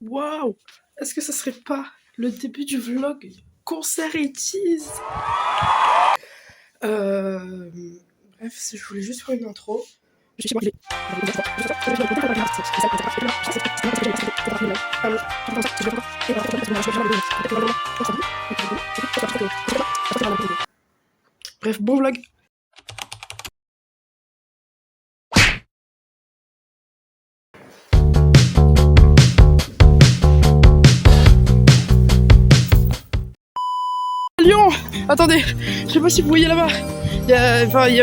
Waouh! Est-ce que ça serait pas le début du vlog concert et tease? Bref, je voulais juste faire une intro. Je sais pas, bref, bon vlog. Lyon! Attendez, je sais pas si vous voyez là-bas.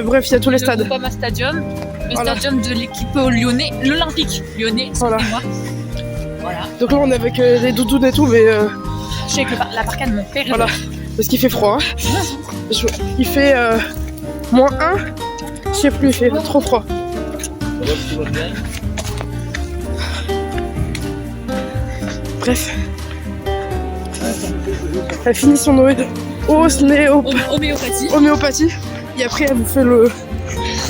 Bref, il y a tous les stades. Le Groupama Stadium, le stadium de l'équipe lyonnais, l'Olympique lyonnais, excusez-moi. Voilà. Donc là, on est avec les doudounes et tout, mais. Je suis avec la parka de mon père. Voilà, parce qu'il fait froid. Il fait -1, je sais plus, il fait trop froid. Bref. Elle finit son homéopathie. Et après, elle vous fait le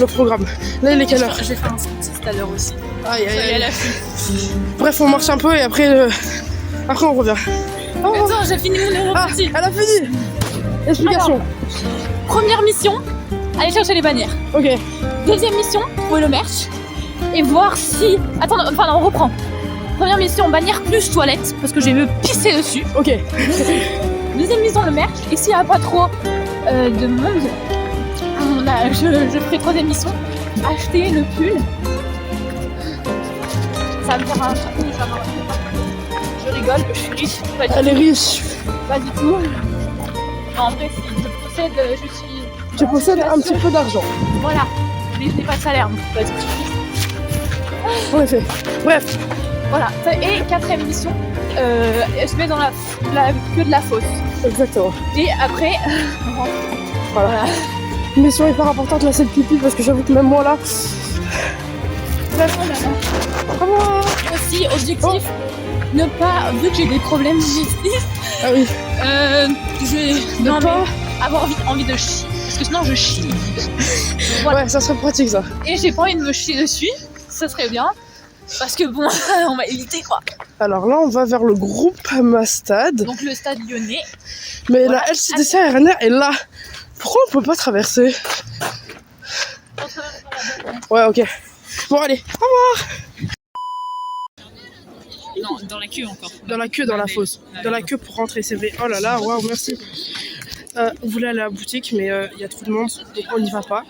programme. Là, il est quelle heure? Je vais faire un sortie tout à l'heure aussi. Aïe. Bref, on marche un peu et après on revient. Oh. Attends, j'ai fini mon homéopathie. Elle a fini. Explication. Alors, première mission, aller chercher les bannières. Ok. Deuxième mission, trouver le merch et voir si... Attends, on reprend. Première mission, bannière plus toilette, parce que je vais me pisser dessus. Ok. Deuxième mission, le merch. Et s'il n'y a pas trop de monde, je ferai troisième mission, acheter le pull. Ça va me faire un truc. Je rigole, je suis riche. Elle est riche. Pas du tout. Non, en vrai, si je possède, Tu possèdes un petit peu d'argent. Voilà. Mais je n'ai pas de salaire, donc pas du tout. En effet. Bref. Voilà. Et quatrième mission, je mets dans la queue de la fosse. Exactement. Et après, voilà. Une mission hyper importante, là, c'est le pipi, parce que j'avoue que même moi, là... Aussi, objectif, ne pas, vu que j'ai des problèmes digestifs, avoir envie de chier, parce que sinon je chie. Voilà. Ouais, ça serait pratique, ça. Et j'ai pas envie de me chier dessus, ça serait bien, parce que bon, on va éviter quoi. Alors là, on va vers le Groupama Stade. Donc le stade lyonnais. Mais voilà. La LCDC RNR est là. Pourquoi on peut pas traverser? Ouais, ok. Bon, allez, au revoir. Non, dans la queue encore. Dans la queue, dans la fosse. Dans la queue pour rentrer, c'est vrai. Oh là là, waouh, merci. On voulait aller à la boutique, mais il y a trop de monde, donc on n'y va pas.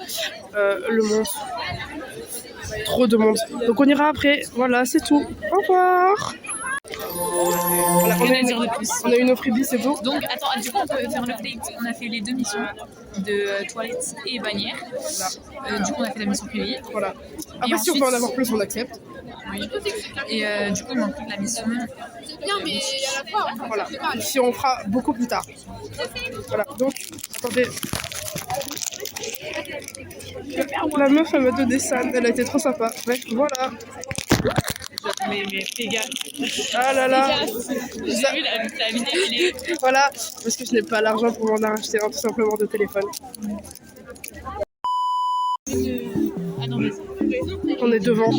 Le monde. Trop de monde. Donc on ira après. Voilà, c'est tout. Au revoir. Voilà, on a une offre bis et tout. Donc attends, du coup on peut faire l'update. On a fait les deux missions de toilette et bannière. Du coup on a fait la mission privée. Voilà. Après si on peut en avoir plus, on accepte. Oui. Et du coup on manque la mission. C'est bien, mais à la fois. Voilà. Si on fera beaucoup plus tard. Voilà. Donc attendez. La meuf elle m'a donné ça. Elle a été trop sympa. Ouais, voilà. Mais fais gaffe. Ah là là. J'ai vu la vidéo. Voilà, parce que je n'ai pas l'argent pour m'en acheter un tout simplement de téléphone. Ah non, mais On est devant.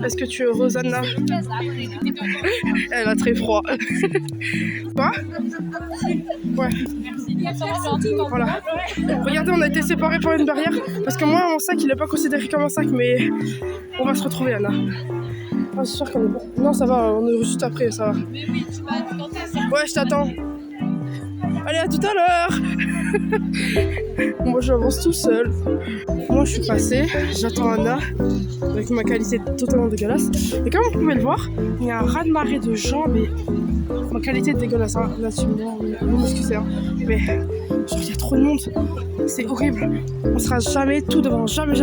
Est-ce que tu es Rosanna? Elle a très froid. Quoi? Ouais. Voilà. Regardez, on a été séparés par une barrière parce que moi, mon sac, il n'est pas considéré comme un sac, mais on va se retrouver, Anna. Ah, c'est sûr qu'on est bon. Non, ça va, on est juste après, ça va. Mais oui, tu vas tenter ça. Ouais, je t'attends. Allez, à tout à l'heure. Moi, j'avance tout seul. Moi, je suis passée, j'attends Anna, avec ma qualité totalement dégueulasse. Et comme vous pouvez le voir, il y a un raz-de-marée de gens, mais ma qualité est dégueulasse, hein. Là, tu m'excusez, hein. Mais genre, il y a trop de monde. C'est horrible. On sera jamais tout devant. Jamais.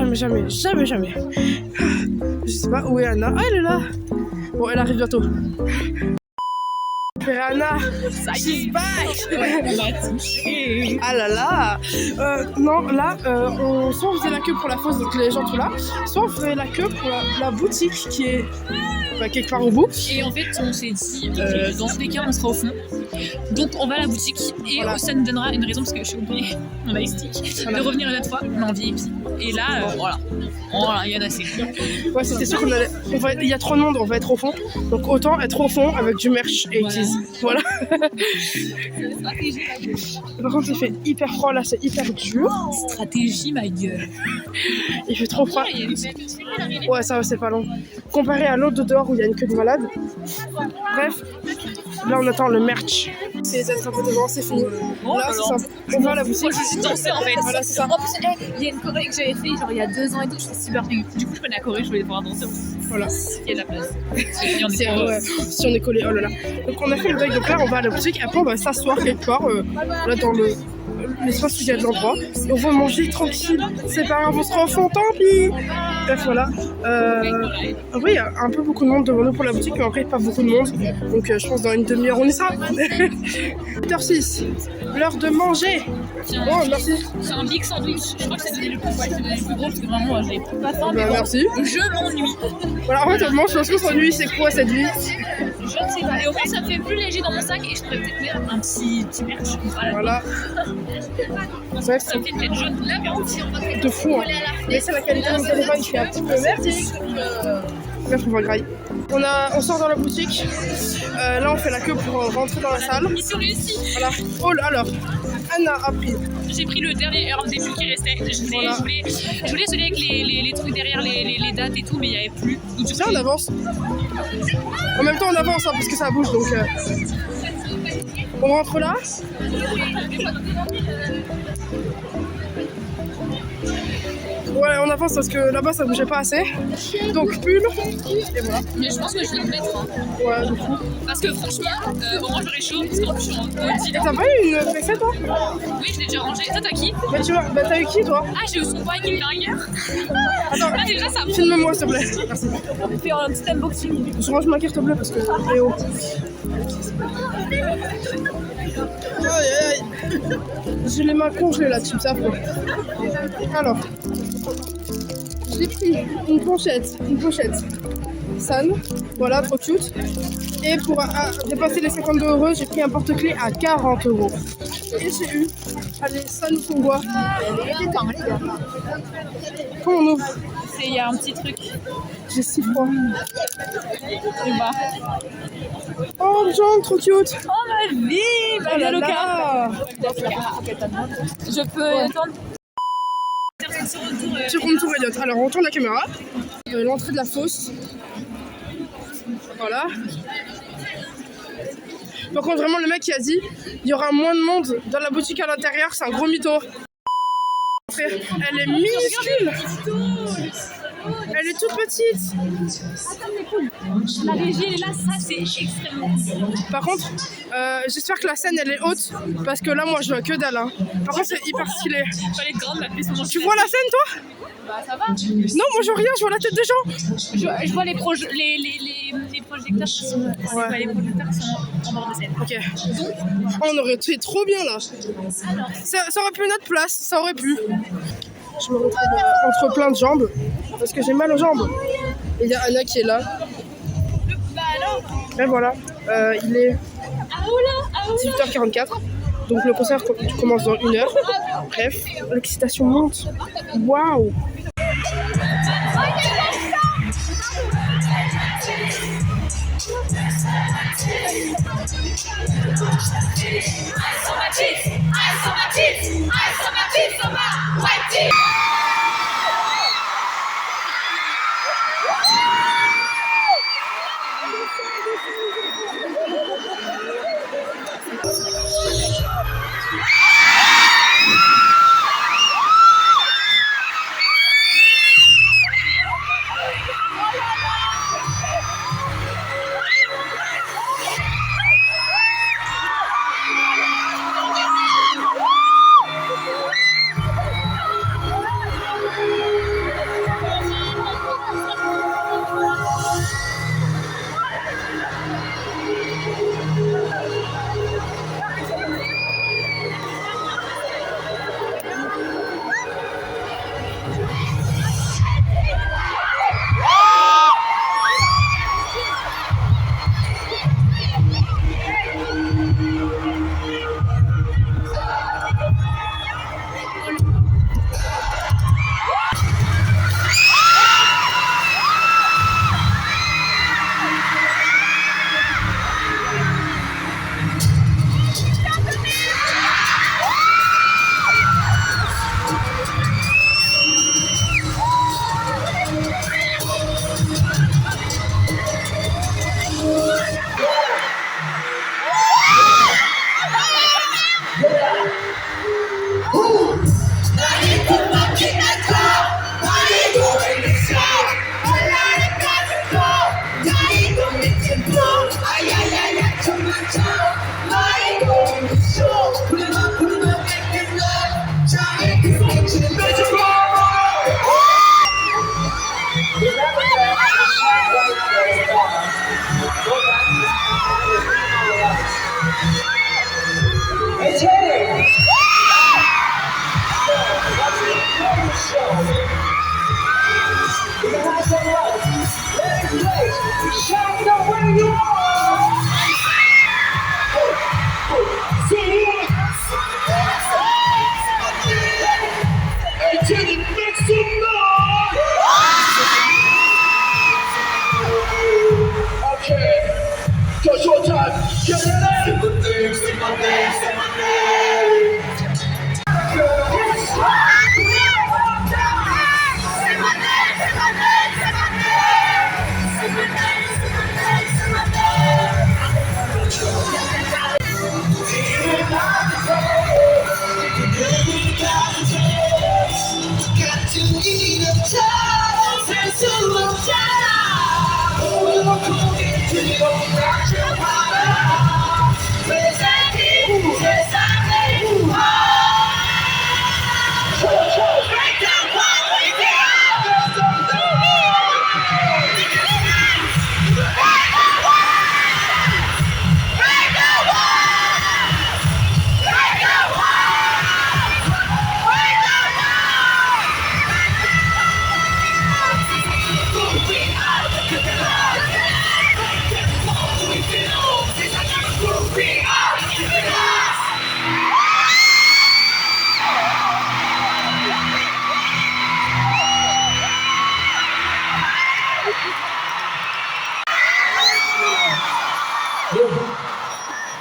Je sais pas où est Anna. Ah, elle est là. Bon, elle arrive bientôt. repéré Anna. She's back. Ah là là. Non, là, soit on faisait la queue pour la fosse, donc les gens tout là, soit on faisait la queue pour la boutique qui est quelque part au bout. Et en fait, on s'est dit, dans tous les cas, on sera au fond. Donc, on va à la boutique et Voilà. ça nous donnera une raison, parce que je suis oubliée, on a stick, de revenir une autre fois, mais en VIP. Et là, voilà, il y en a assez. Ouais, c'était sûr qu'on allait. Il y a trop de monde, on va être au fond. Donc autant être au fond avec du merch et Voilà. Voilà. Par contre, il fait hyper froid là, c'est hyper dur. Stratégie, ma gueule. Il fait trop froid. Ouais, ça c'est pas long. Comparé à l'autre de dehors où il y a une queue de malade. Bref, là on attend le merch. C'est les aides un peu devant, c'est fini. Là, c'est ça. On va à la boutique. J'ai dansé en fait. Voilà, c'est ça. En plus, il y a une choré que j'avais fait genre il y a 2 ans et tout, je fais super bien. Du coup, je connais la choré, je voulais pouvoir danser. Voilà. Il y a de la place. Et on est Ouais, si on est collé, oh là là. Donc on a fait le deuil, donc là on va à la boutique, après on va s'asseoir quelque part, là dans l'espace où il y a de l'endroit, et on va manger tranquille, c'est pas grave, on sera au fond, tant pis. Bref, voilà. En vrai, il y a un peu beaucoup de monde devant nous pour la boutique, mais en vrai, pas beaucoup de monde. Donc je pense dans une demi-heure, on y sera. 8h06, l'heure de manger. Oh, merci. C'est un big sandwich. Je crois que c'est le plus gros parce que vraiment, j'ai pas faim. Bah, merci. Je m'ennuie. Voilà, en fait, on mange, je pense qu'on s'ennuie, c'est quoi cette vie? Je ne sais pas. Et au moins, ça me fait plus léger dans mon sac et je pourrais peut-être mettre un petit merch. Voilà. Bref, Ça me fait une tête jaune. Là, mais aussi, on va de fou, hein. Mais c'est la qualité de mon téléphone qui est un petit peu verte. Bref, on va grailler. On sort dans la boutique. Là, on fait la queue pour rentrer dans la salle. mission réussie. Voilà. Oh, alors, Anna a pris. J'ai pris le dernier heure des qui restait. Voilà. Je voulais celui avec les trucs derrière, les dates et tout, mais il n'y avait plus. Donc, Tiens, on avance. En même temps, on avance hein, parce que ça bouge donc. On rentre là. Ouais, on avance parce que là-bas ça bougeait pas assez. Donc pull. Et voilà. Mais je pense que je vais le mettre. Hein. Ouais, du coup. Parce que franchement, au moins j'aurais chaud. Parce qu'en plus, je suis en body. Et t'as pas eu une fessette toi? Oui, je l'ai déjà rangé. Toi, t'as qui? Bah tu vois, bah t'as eu qui toi? Ah, j'ai eu son boy qui vient hier. Attends, Là, déjà, ça me filme-moi s'il te plaît. Merci. fait un petit unboxing. Je range ma carte bleue parce que. Eh oh. Aïe aïe aïe. J'ai les mains congelées là, tu me sais quoi. Alors. J'ai pris une pochette. San, voilà, trop cute. Et pour dépasser les 52 €, j'ai pris un porte-clés à 40 €. Et j'ai eu, allez, San Fongwa. Comment on ouvre? Il y a un petit truc. J'ai si froid. Et bah. Oh, Jean, trop cute. Oh ma vie, Oh là là. Je peux attendre. Tu room tour Elliot. Alors, on tourne la caméra. L'entrée de la fosse. Voilà. Par contre, vraiment, le mec qui a dit il y aura moins de monde dans la boutique à l'intérieur, c'est un gros mytho. Elle est minuscule. Elle est toute petite. La régie elle est là, ça c'est extrêmement. Par contre, j'espère que la scène elle est haute parce que là, moi, je vois que dalle. Hein. Par contre, c'est hyper stylé. Elle est grande, la plus souvent. Tu vois la scène, toi? Bah ça va. Non, moi, je vois rien. Je vois la tête des gens. Je vois les projecteurs qui sont. Ouais. Je vois les projecteurs qui sont en bord de scène. Ok. On aurait été trop bien là. Ça aurait pu notre place, ça aurait pu. Je me retrouve entre plein de jambes parce que j'ai mal aux jambes. Et il y a Anna qui est là. Et voilà, il est 18h44. Donc le concert commence dans 1 heure. Bref, l'excitation monte. Waouh!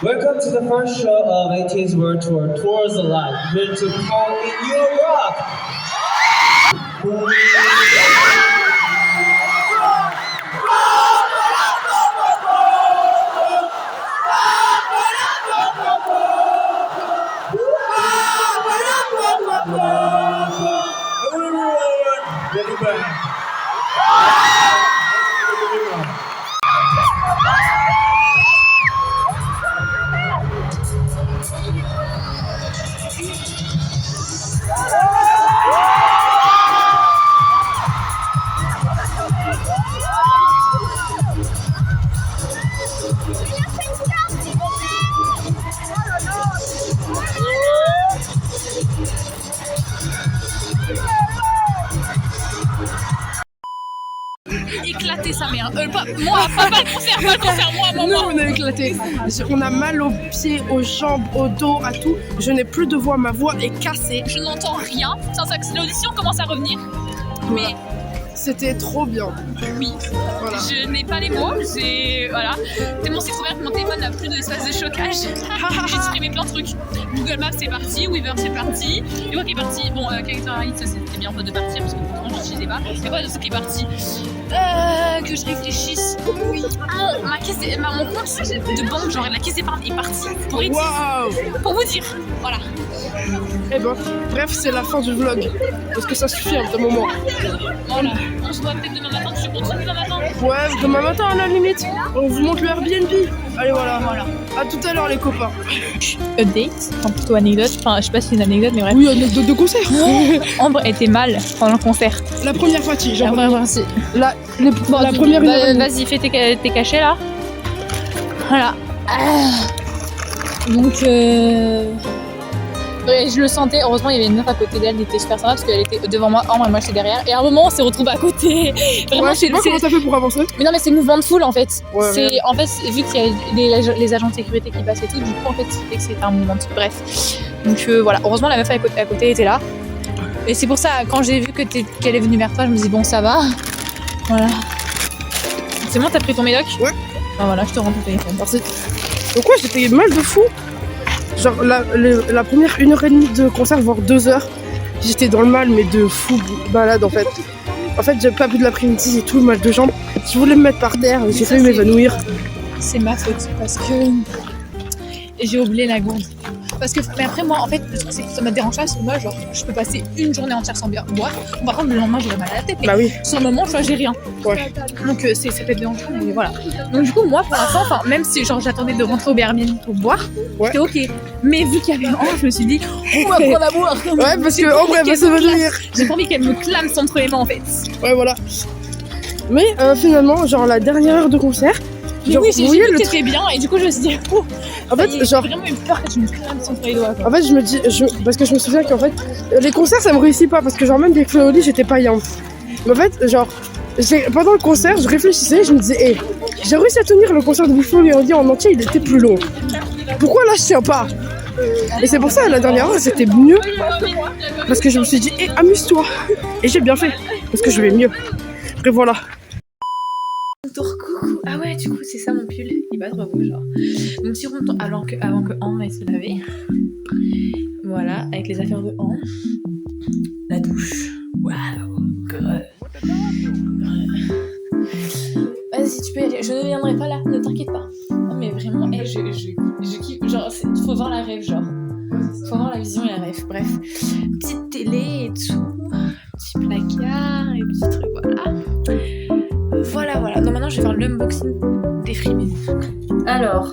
Welcome to the first show of AT's World Tour, Tours Alive, here to call in your rock. Éclaté sa mère. Pas le concert, moi. Nous, on a éclaté. On a mal aux pieds, aux jambes, au dos, à tout. Je n'ai plus de voix, ma voix est cassée. Je n'entends rien. L'audition commence à revenir. Voilà. Mais c'était trop bien. oui, Voilà. je n'ai pas les mots. Voilà. Tellement c'est trop bien que mon téléphone n'a plus d'espace de chocage. J'ai supprimé plein de trucs. Google Maps c'est parti, Weaver c'est parti. Et moi qui est parti. Bon, Character Elite, ça c'était bien de partir parce que pourtant je n'utilisais pas. Et quoi d'autre qui est parti? Que je réfléchisse. Oui. Mon compte de banque, genre la caisse d'épargne est partie pour Etis. Waouh! Pour vous dire. Voilà. Eh ben, bref, c'est la fin du vlog. Parce que ça suffit un moment. Voilà. On se voit peut-être demain matin. Tu continues demain matin? Ouais, demain matin à la limite. On vous montre le Airbnb. Allez, voilà. À tout à l'heure, les copains. Update, enfin plutôt anecdote. Enfin, je sais pas si c'est une anecdote, mais bref. Oui, anecdote de concert. Ambre était mal pendant le concert. La première partie, genre. La première partie. La première une heure et demie. Vas-y, fais tes cachets là. Voilà. Donc, ouais, je le sentais. Heureusement, il y avait une meuf à côté d'elle, elle était super sympa parce qu'elle était devant moi, Ambre et moi j'étais derrière. Et à un moment, on s'est retrouvés à côté. Vraiment, Ouais, je sais pas comment ça fait pour avancer. Mais non, mais c'est le mouvement de foule en fait. Ouais, c'est en fait, vu qu'il y a les agents de sécurité qui passent et tout, du coup, en fait, c'était que c'était un mouvement de foule. Bref. Donc voilà, heureusement, la meuf à côté était là. Et c'est pour ça, quand j'ai vu qu'elle est venue vers toi, je me dis bon, ça va. Voilà. C'est bon, t'as pris ton médoc? Ouais. Ben voilà, je te rends ton téléphone. Merci. Donc ouais, j'étais mal de fou. Genre la première 1h30 de concert, voire 2 heures, j'étais dans le mal, mais de fou malade en fait. En fait, j'ai pas bu de l'après-midi et tout, mal de jambes. Je voulais me mettre par terre, j'ai failli m'évanouir. C'est ma faute parce que j'ai oublié la gourde. Parce que, mais après, moi, en fait, le truc, c'est que ça m'a dérangé parce que moi, genre, je peux passer une journée entière sans bien boire. Par contre, le lendemain, j'aurais mal à la tête. Mais Bah oui. sur le moment, tu vois, j'ai rien. Ouais. Donc, ça peut être dérangeant, mais voilà. Donc, du coup, moi, pour l'instant, même si genre, j'attendais de rentrer au Airbnb pour boire, Ouais. c'était ok. Mais vu qu'il y avait Ambre, je me suis dit, on va prendre à boire. Ouais, parce que Ambre, elle va s'évanouir. J'ai pas envie qu'elle me clame entre les mains, en fait. Ouais, voilà. Mais finalement, genre la dernière heure de concert, Mais genre, oui, vous j'ai voyez vu le que t'étais bien, et du coup, je me suis dit, oh, En fait, j'ai genre, vraiment eu peur que tu me clames entre les doigts. Quoi. en fait, je me dis, parce que je me souviens qu'en fait, les concerts, ça me réussit pas, parce que genre même Big Flo et Oli, j'étais pas young. Mais en fait, genre, pendant le concert, je réfléchissais, je me disais, hey, j'ai réussi à tenir le concert de Big Flo et Oli en entier, il était plus long. Pourquoi là, je tiens pas? Et c'est pour ça, la dernière heure, c'était mieux, parce que je me suis dit, hey, amuse-toi. Et j'ai bien fait, parce que je vais mieux. Et voilà. Coucou. Ah ouais, du coup, c'est ça mon pull. Il pas trop beau, genre. Donc si on tombe avant que Anne aille se laver, voilà, avec les affaires de Anne, la douche, waouh, vas-y, tu peux y aller, je ne viendrai pas là, ne t'inquiète pas. Non mais vraiment, je kiffe, genre, faut voir la rêve, genre. Faut voir la vision et la rêve, bref. Petite télé et tout, petit placard et petits trucs, voilà. Voilà. Donc maintenant je vais faire l'unboxing des freebies. Alors,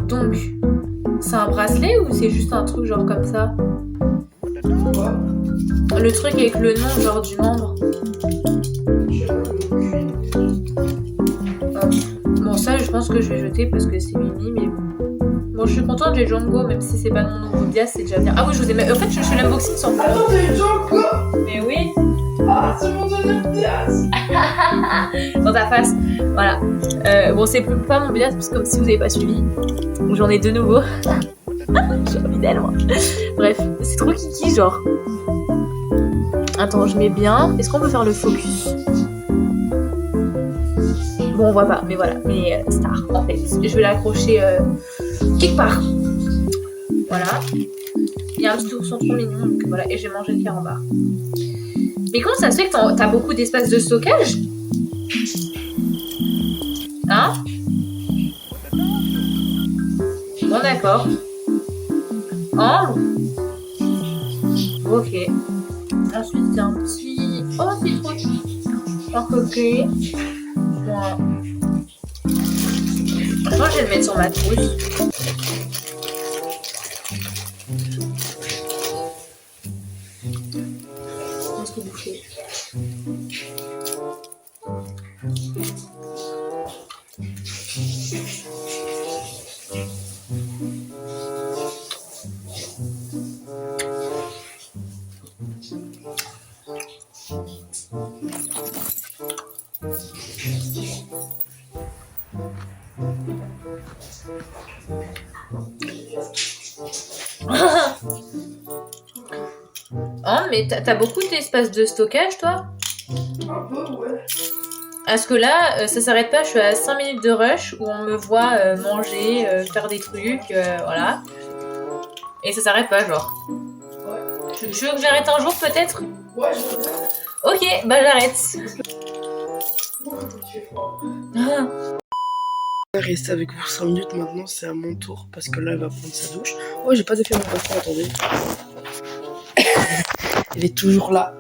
donc, c'est un bracelet ou c'est juste un truc genre comme ça? Le truc avec le nom genre du membre. Bon ça je pense que je vais jeter parce que c'est Mimi, mais bon je suis contente, j'ai Django même si c'est pas mon nouveau bias, c'est déjà bien. Ah oui je vous ai en fait je fais l'unboxing sans moi. Attends, t'as eu Django? Mais oui. Ah, c'est mon deuxième bias. Dans ta face, voilà. Bon c'est pas mon bias parce que comme si vous avez pas suivi, j'en ai 2 nouveaux. J'ai envie d'elle moi. Bref, c'est trop kiki genre. Attends, je mets bien. Est-ce qu'on peut faire le focus? Bon, on voit pas, mais voilà. Mais star, en fait. Je vais l'accrocher quelque part. Voilà. Il y a un petit ourson trop mignon, donc voilà. Et j'ai mangé le carambar. Mais comment ça se fait que t'as beaucoup d'espace de stockage? Hein? Bon, d'accord. Oh. Ok. Ensuite, c'est un petit... Oh, c'est trop chou. Un coquet. Voilà. Je pense que je vais le mettre sur ma trousse. Laisse-le bouffer. Oh, mais t'as beaucoup d'espace de stockage, toi? Un peu, ouais. Parce que là, ça s'arrête pas, je suis à 5 minutes de rush où on me voit manger, faire des trucs, voilà. Et ça s'arrête pas, genre. Ouais. Tu veux que j'arrête un jour, peut-être? Ouais, je veux bien. Ok, bah j'arrête. Tu es froid. Ah. Rester avec vous 5 minutes maintenant, c'est à mon tour parce que là elle va prendre sa douche. Oh, j'ai pas défait mon coffre, attendez. Elle est toujours là.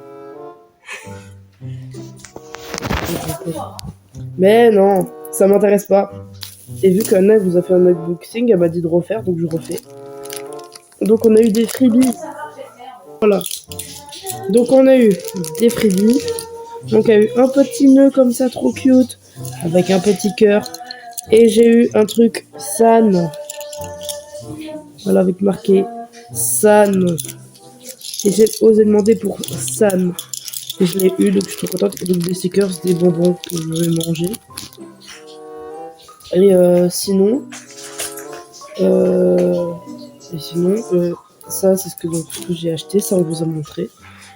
Mais non, ça m'intéresse pas. Et vu qu'Anna vous a fait un unboxing, elle m'a dit de refaire, donc je refais. Donc on a eu des freebies. Voilà. Donc on a eu des freebies. Donc il y a eu un petit nœud comme ça, trop cute, avec un petit cœur. Et j'ai eu un truc San. Voilà, avec marqué San. Et j'ai osé demander pour San. Et je l'ai eu, donc je suis trop contente. Et donc des stickers, des bonbons que je vais manger. Et sinon... ça c'est ce que j'ai acheté, ça on vous a montré.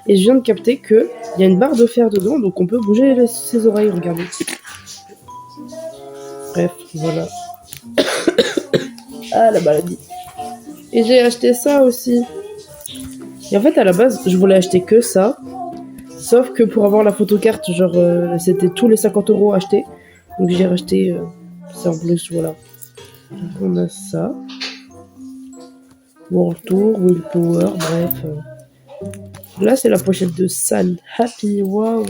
Et je viens de capter qu'il y a une barre de fer dedans, donc on peut bouger ses oreilles, regardez. Bref, voilà. Ah, la maladie. Et j'ai acheté ça aussi. Et en fait, à la base, je voulais acheter que ça. Sauf que pour avoir la photocarte, genre, c'était tous les 50 € achetés. Donc j'ai racheté ça en plus, voilà. Donc on a ça. World Tour, Willpower, bref. Là, c'est la pochette de San Happy, waouh.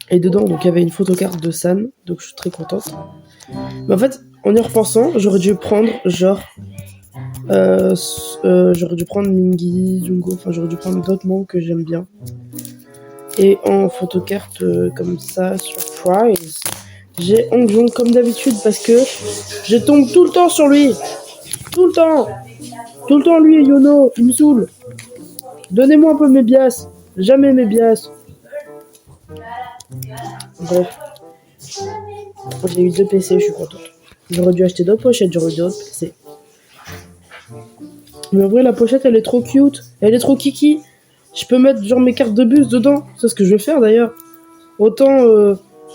Et dedans, donc, il y avait une photocarte de San, donc je suis très contente. Mais en fait, en y repensant, j'aurais dû prendre, genre... j'aurais dû prendre Mingy, Jungo, enfin, j'aurais dû prendre d'autres noms que j'aime bien. Et en photocarte comme ça, surprise, j'ai Hong Jong comme d'habitude, parce que je tombe tout le temps sur lui. Tout le temps. Tout le temps, lui et Yono, il me saoule. Donnez-moi un peu mes bias. Jamais mes bias. Bref. J'ai eu 2 PC, je suis contente. J'aurais dû acheter d'autres pochettes, j'aurais eu d'autres PC. Mais en vrai, la pochette, elle est trop cute. Elle est trop kiki. Je peux mettre genre mes cartes de bus dedans. C'est ce que je vais faire d'ailleurs. Autant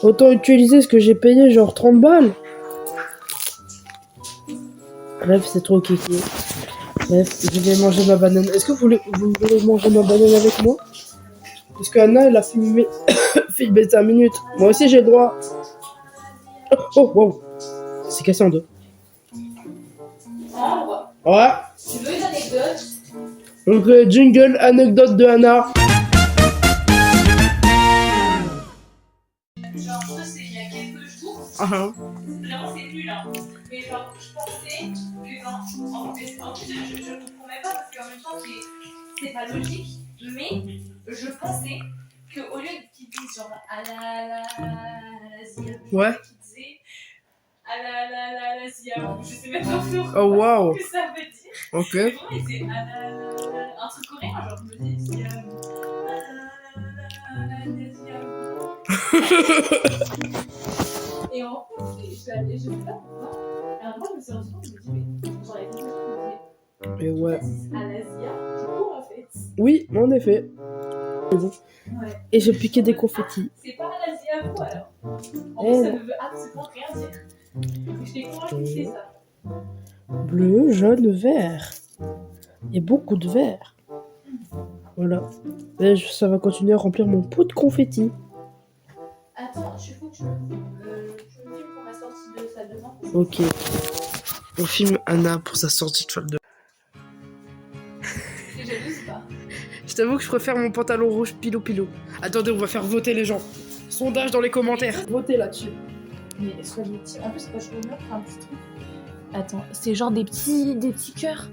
Autant utiliser ce que j'ai payé, genre 30 balles. Bref, c'est trop kiki. Bref, je vais manger ma banane. Est-ce que vous voulez manger ma banane avec moi? Parce qu'Anna, elle a filmé 5 minutes. Moi aussi, j'ai le droit. Oh, wow. C'est cassé en deux. Ouais. Tu veux une anecdote? Donc, jingle, anecdote de Anna. Genre, ça, c'est il y a quelques jours. Uh-huh. Vraiment, c'est nul, hein. Mais genre, je pensais que quand. En fait, je comprends même pas parce qu'en même temps, c'est pas logique. Mais je pensais qu'au lieu qu'ils disent genre ah la zia, Ouais. qu'ils disaient ah la zia, je sais même pas Oh, wow. ce que ça veut dire. Ok. Mais vraiment, ils disaient un truc coréen, genre je me dis zia. Et en fait, je sais pas pourquoi. Alors moi, je me suis rendu compte, je me dis, mais genre, les gens Et ouais. à l'Asia, du coup, en fait. Oui, en effet. C'est bon. Ouais. Et j'ai piqué des confettis. C'est pas à l'Asia, vous alors. En Eh. plus, ça ne veut absolument rien dire. Je t'ai convaincu que c'est ça. Bleu, jaune, vert. Il y a beaucoup de vert. Voilà. Et ça va continuer à remplir mon pot de confettis. Attends, je faut que tu me filmes pour ma sortie de salle de bain. Ok. On filme Anna pour sa sortie de salle de bain. T'es jalouse ou pas? Je t'avoue que je préfère mon pantalon rouge pilou. Attendez, on va faire voter les gens. Sondage dans les commentaires. Votez là-dessus. Mais soit des petits. En plus, je vais faire un petit truc. Attends, c'est genre des petits cœurs.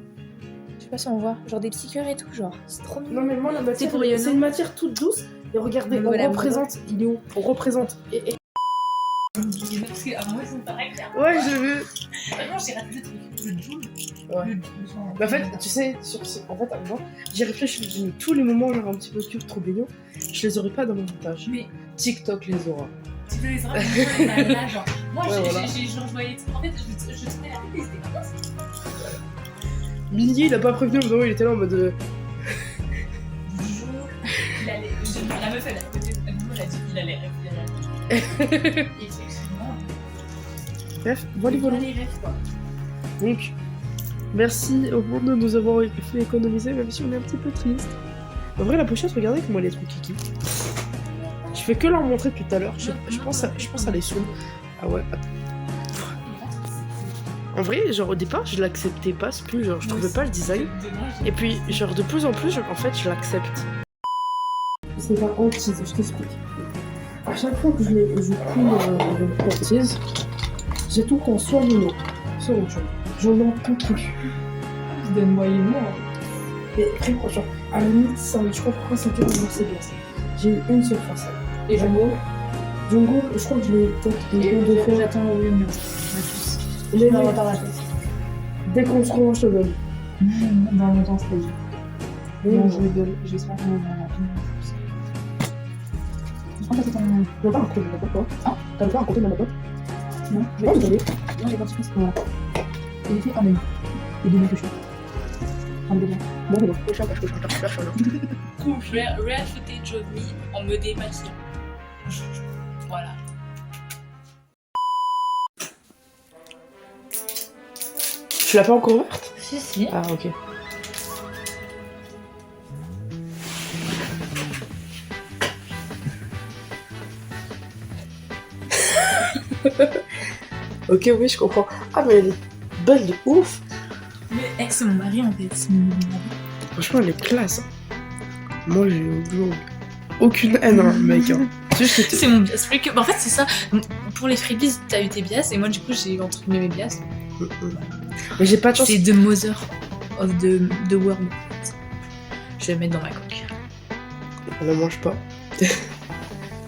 Je sais pas si on voit. Genre des petits cœurs et tout, genre. C'est trop mignon. Non mais moi la matière, C'est pour Yono. c'est une matière toute douce. Et regardez, on Voilà, représente. Il est où? On représente. Parce qu'à moi, ils sont pareils. Ouais, j'ai vu. Vraiment, j'ai raté le truc. Le Joule. Ouais. Mais en fait, tu sais, en fait, à moi, j'ai réfléchi, je me dis, mais tous les moments où j'aurais un petit peu de cul trop mignon, je les aurais pas dans mon montage. Mais TikTok les aura. tu veux les auras, mais là, genre. Moi, Ouais, voilà. je voyais tout. En fait, je tournais la tête et c'était comme ça. Mindy, il a pas prévenu, mais non, il était là en mode. La meuf, elle a dit qu'il allait rêver. Et effectivement, Bref, voilà. les rêves, quoi. Donc, merci au monde de nous avoir fait économiser, même si on est un petit peu triste. En vrai, la pochette, regardez comment elle est trop kiki. Je fais que leur montrer tout à l'heure. Je pense à les sous. Ah ouais. En vrai, genre au départ, je l'acceptais pas, c'est plus genre je trouvais pas le design. Et puis, genre de plus en plus, en fait, je l'accepte. C'est la hantise, je t'explique. À chaque fois que je prends le hantise, j'ai tout le temps soit Lino, soit autre chose. Je n'en peux plus. Donne-moi une mot. Mais très prochain. À la limite, ça, je crois pourquoi c'est que le Mercedes. J'ai eu une seule fois ça. Et Jungle, je crois que je l'ai peut-être une deux fois. j'attends le mur. Mais dans la tête. dès qu'on se revoit, je te donne. Dans longtemps, c'est dit. Non, je rigole. J'espère qu'on va la fin. Tu vas pas raconter ma pote, toi? Tu vas pas raconter ma pote? Non, Je vais pas te donner. Non, j'ai pas de chance. Voilà. Il était un ami. Et des mecs que je suis. Un délire. Bon, bon, je suis Du coup, je vais réacheter Johnny en me démaquillant. Voilà. Tu l'as pas encore ouverte? Si, si. Ah, ok. Ok, oui, je comprends. Ah, mais elle est belle de ouf. Mais ex, c'est mon mari en fait. C'est mon mari. Franchement, elle est classe. Moi, j'ai aucune haine, hein, mec. Hein. C'est mon bias. En fait, c'est ça. Pour les freebies, t'as eu tes bias et moi, du coup, j'ai entre guillemets mes bias. Mais j'ai pas de chance. C'est The Mother of the World. Je vais le mettre dans ma coque. Elle ne mange pas.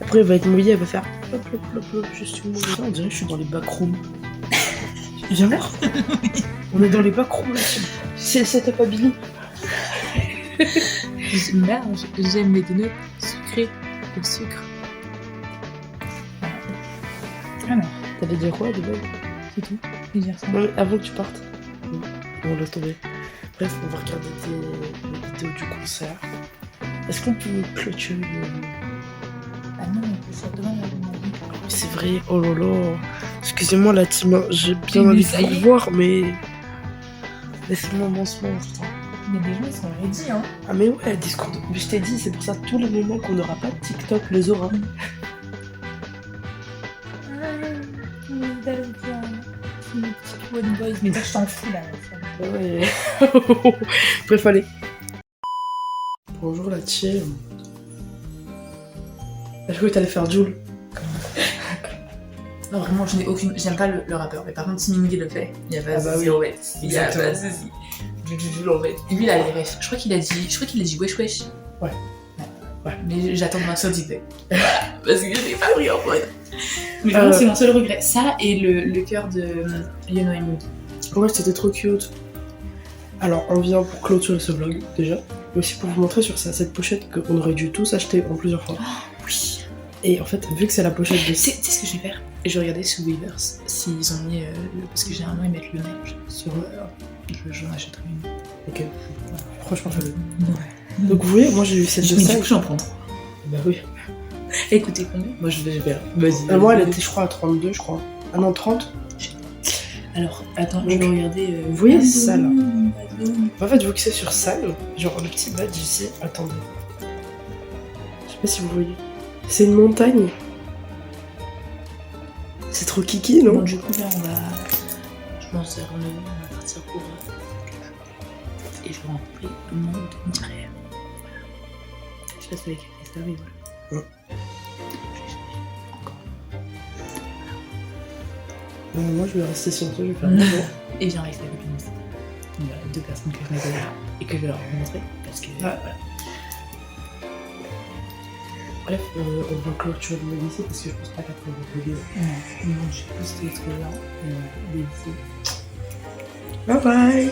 Après, elle va être mouillée, elle va faire hop, hop, hop, hop, je suis mouillée. On dirait que je suis dans les backrooms. Viens voir. On est dans les backrooms là. C'était pas Billy. Merde, j'aime les donuts sucrés au sucre. Alors, T'avais dit quoi de base? c'est tout. Je vais dire ça. Non, mais avant que tu partes. On laisse tomber. Bref, on va regarder les vidéos du concert. Est-ce qu'on peut clôturer le... Ah non, on peut faire demain. C'est vrai, oh là là. Excusez-moi la team, hein, j'ai bien Mais envie ça de y vous est. voir, mais... Laissez-moi mon moment, putain. Mais des gens, ils sont ready, hein. Ah mais ouais, Discord. Mais je t'ai dit, c'est pour ça tous les moments qu'on n'aura pas de TikTok, les aura. Mais toi, je t'en fous là. Ouais. Bref, allez. Bonjour la team. Je croyais que t'allais faire Joule. Non, vraiment, je n'ai aucune. J'aime pas le rappeur, mais par contre, si Mingy le fait, il y a pas Ah bah de oui. zéro bête. Il y a Exactement. pas de souci. Du en fait. Et lui, il a les refs. Je crois qu'il a dit wesh wesh. Ouais. Ouais. Mais j'attends ma seule idée. Voilà. Parce que j'ai pas pris en mode. Mais vraiment, c'est mon seul regret. Ça et le cœur de You Know I'm Good. Ouais, c'était trop cute. Alors, on vient pour clôturer ce vlog, déjà. Mais aussi pour vous montrer sur cette pochette qu'on aurait dû tous acheter en plusieurs fois. Oui. Et en fait, vu que c'est la pochette de... Tu sais ce que je vais faire? Je vais regarder sous Weavers s'ils ont mis. Parce que généralement, ils mettent le neige. Sur... J'en achèterai une. Ok. Franchement, fais-le. Ouais. Donc vous voyez, moi j'ai eu cette de Mais ça. du coup, j'en prends 3. Bah oui. Écoutez combien? Moi, je vais. Vas-y. Moi, elle était, je crois, à 32, je crois. Ah non, 30. Alors, attends, je vais regarder. Vous voyez ça, là? En fait, vu que c'est sur salle, genre le petit badge ici, attendez. Je sais pas si vous voyez. C'est une montagne. C'est trop kiki, non? Bon, du coup, là, on va. Je pense à on va partir pour. Et je vais rencontrer mon demi-frère. Voilà. Je passe avec les stories, voilà. Ouais. Encore. Moi, je vais rester sur toi, je vais faire un jour. Et viens avec la copine aussi. Donc voilà, 2 personnes que je connais déjà et que je vais leur montrer parce que. Ouais. Bref, on va clôturer le vlog ici parce que je pense pas qu'après on va vlogger. Non, je sais pas si c'était trop bien. Des bisous. Bye bye.